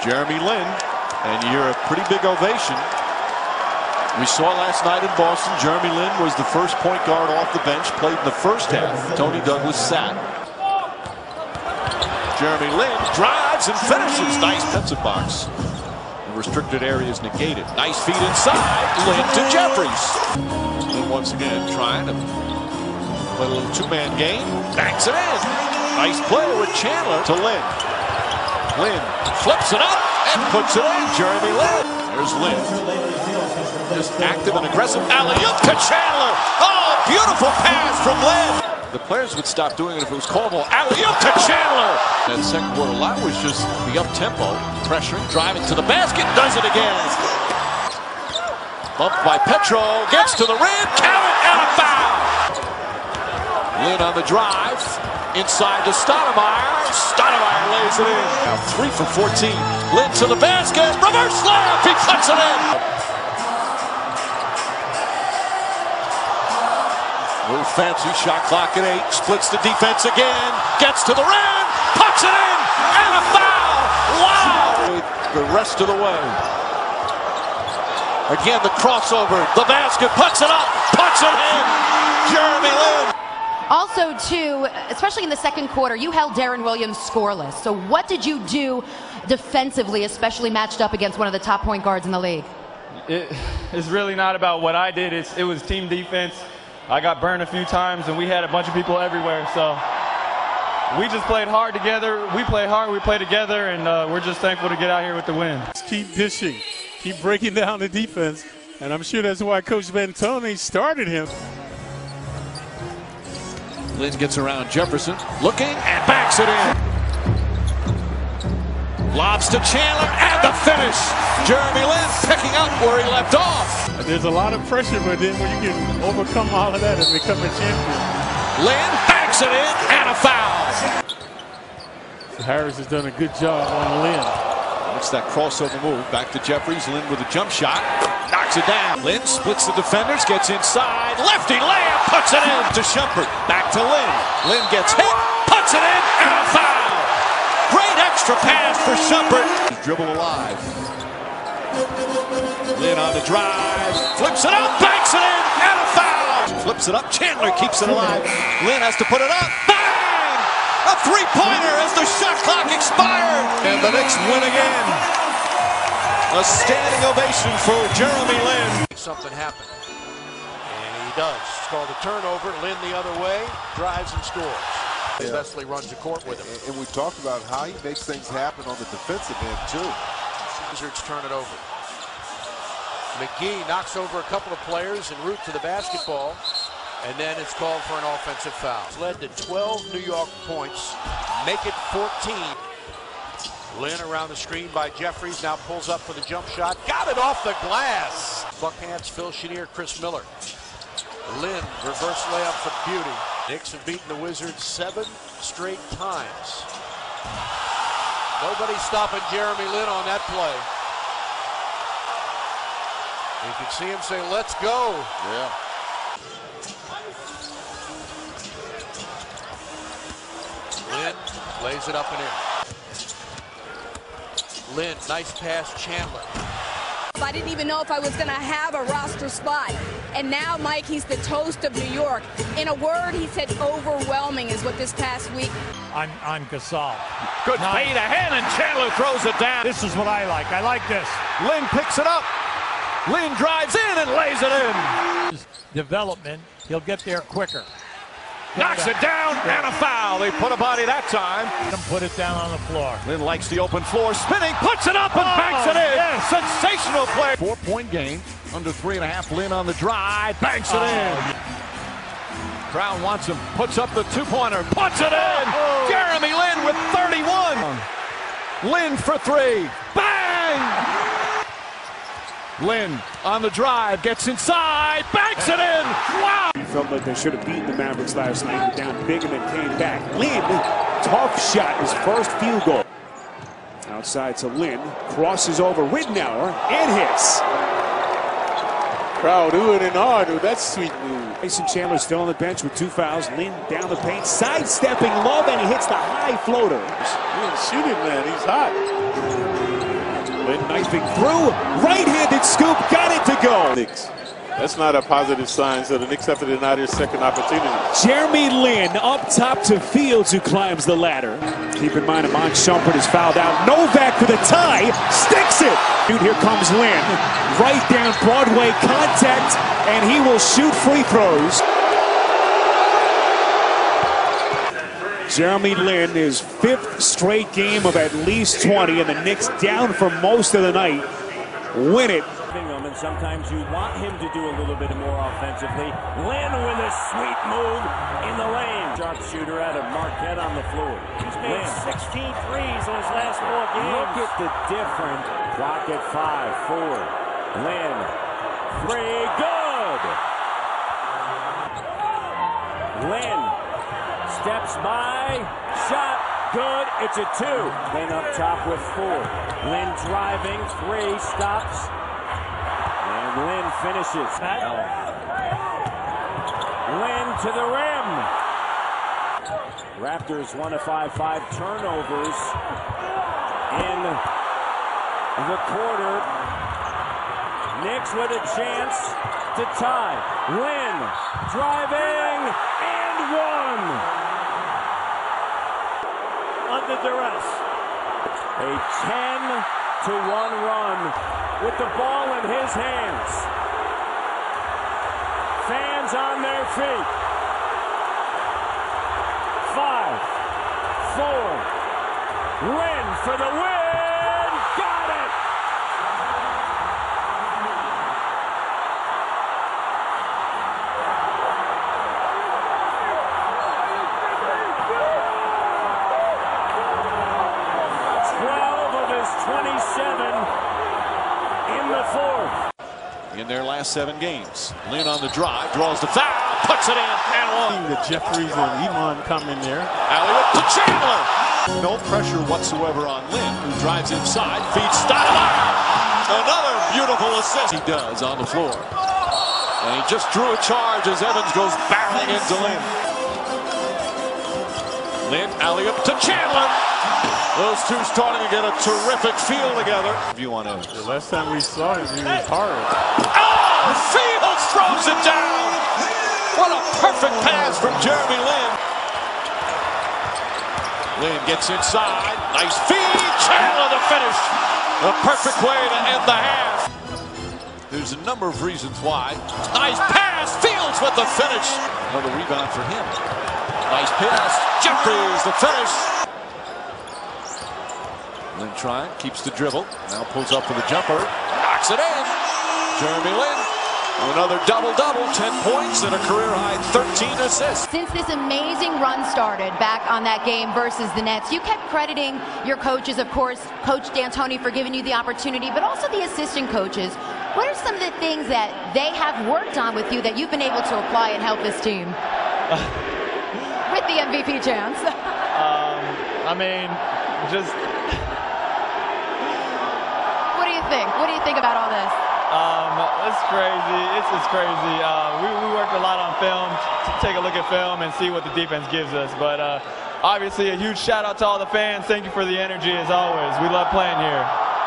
Jeremy Lin, and you hear a pretty big ovation. We saw last night in Boston, Jeremy Lin was the first point guard off the bench, played in the first half. Tony Douglas sat. Jeremy Lin drives and finishes. Nice defensive box. The restricted area is negated. Nice feed inside. Lin to Jeffries. Lin once again trying to play a little two-man game. Banks it in. Nice play with Chandler to Lin. Lin flips it up and puts it in. Jeremy Lin. There's Lin. Just active and aggressive. Alley-oop to Chandler. Oh, beautiful pass from Lin. The players would stop doing it if it was called. Alley-oop to Chandler. That second quarter, a lot was just the up-tempo, pressuring, driving to the basket, does it again. Bumped by Petro, gets to the rim, count it, and a foul. Lin on the drive, inside to Stoudemire. Stoudemire lays it in. Now 3 for 14. Lin to the basket, reverse layup, he puts it in. Little fancy shot clock at 8, splits the defense again, gets to the rim, puts it in, and a foul! Wow! The rest of the way. Again, the crossover, the basket, puts it up, puts it in! Jeremy Lin! Also, too, especially in the second quarter, you held Deron Williams scoreless. So what did you do defensively, especially matched up against one of the top point guards in the league? It's really not about what I did. It was team defense. I got burned a few times, and we had a bunch of people everywhere. So we just played hard together. We play hard, we play together, and we're just thankful to get out here with the win. Keep dishing, keep breaking down the defense, and I'm sure that's why Coach D'Antoni started him. Lin gets around Jefferson, looking, and banks it in. Lobs to Chandler, and the finish. Jeremy Lin picking up where he left off. There's a lot of pressure, but then when you can overcome all of that and become a champion. Lin banks it in, and a foul. So Harris has done a good job on Lin. It's that crossover move. Back to Jeffries. Lin with a jump shot. Knocks it down. Lin splits the defenders, gets inside. Lefty layup, puts it in to Shumpert. Back to Lin. Lin gets hit, puts it in, and a foul. Great extra pass for Shumpert. Dribble alive. Lin on the drive. Flips it up, banks it in, and a foul. Flips it up. Chandler keeps it alive. Lin has to put it up. Bang! A three-pointer as the shot clock expired. And the Knicks win again. A standing ovation for Jeremy Lin. Something happened. And he does. It's called a turnover. Lin the other way. Drives and scores. Leslie runs the court with him. And we talked about how he makes things happen on the defensive end, too. Wizards turn it over. McGee knocks over a couple of players en route to the basketball. And then it's called for an offensive foul. It's led to 12 New York points. Make it 14. Lin around the screen by Jeffries. Now pulls up for the jump shot. Got it off the glass. Buckhantz, Phil Chenier, Chris Miller. Lin, reverse layup for beauty. Knicks have beaten the Wizards 7 straight times. Nobody stopping Jeremy Lin on that play. You can see him say, let's go. Yeah. Lin lays it up and in. Lin, nice pass, Chandler. I didn't even know if I was going to have a roster spot. And now, Mike, he's the toast of New York. In a word, he said overwhelming is what this past week. On Gasol. Good fade ahead, and Chandler throws it down. This is what I like. I like this. Lin picks it up. Lin drives in and lays it in. His development, he'll get there quicker. Knocks it down, and a foul. They put a body that time. Let him put it down on the floor. Lin likes the open floor, spinning, puts it up and banks it in. Yes. Sensational play. 4-point game, under 3.5. Lin on the drive, banks it in. Crowd wants him, puts up the two-pointer, puts it in. Jeremy Lin with 31. Lin for 3, bang! Lin on the drive, gets inside, banks it in. Wow! Felt like they should have beaten the Mavericks last night. Were down big and then came back. Lin, tough shot, his first field goal. Outside to Lin, crosses over Ridnour, and hits. Crowd oohing and ahhing. That's sweet move. Tyson Chandler still on the bench with 2 fouls. Lin down the paint, sidestepping Love, and he hits the high floater. He ain't shooting, man. He's hot. Lynn knifing through, right-handed scoop, got it to go. Knicks. That's not a positive sign, so the Knicks have to deny their second opportunity. Jeremy Lin up top to Fields, who climbs the ladder. Keep in mind, Amon Shumpert is fouled out. Novak for the tie, sticks it. Dude, here comes Lin, right down Broadway, contact, and he will shoot free throws. Jeremy Lin, his 5th straight game of at least 20, and the Knicks down for most of the night. Win it. And sometimes you want him to do a little bit more offensively. Lin with a sweet move in the lane. Sharpshooter out of Marquette on the floor. He's made 16 threes in his last 4 games. Look at the difference. Clock at 5, 4. Lin, 3, good. Lin steps by, shot, good. It's a 2. Lin up top with 4. Lin driving, 3, stops. And Lin finishes. Lin to the rim. Raptors 1 of 5 turnovers in the quarter. Knicks with a chance to tie. Lin driving and 1. Under duress. A 10-1 run with the ball in his hands. Fans on their feet. 5, 4. Lin for the win. Got it. In their last 7 games. Lin on the drive, draws the foul, puts it in, and 1. The Jeffries and Iman come in there. Alley-oop to Chandler. No pressure whatsoever on Lin, who drives inside, feeds Stoudemire. Another beautiful assist he does on the floor. And he just drew a charge as Evans goes barreling into Lin. Lin, alley-oop to Chandler. Those two starting to get a terrific feel together. View on Evans. The last time we saw him, he was hard. Oh, Fields throws it down. What a perfect pass from Jeremy Lin. Lin gets inside. Nice feed. Chandler the finish. A perfect way to end the half. There's a number of reasons why. Nice pass. Fields with the finish. Another rebound for him. Nice pass. Jeffries the finish. Lin trying, keeps the dribble, now pulls up for the jumper, knocks it in. Jeremy Lin, another double-double, 10 points and a career-high 13 assists. Since this amazing run started back on that game versus the Nets, you kept crediting your coaches, of course, Coach D'Antoni for giving you the opportunity, but also the assistant coaches. What are some of the things that they have worked on with you that you've been able to apply and help this team? With the MVP chance. I mean, just... What do you think about all this? It's crazy. It's just crazy. We worked a lot on film to take a look at film and see what the defense gives us. But obviously, a huge shout out to all the fans. Thank you for the energy as always. We love playing here.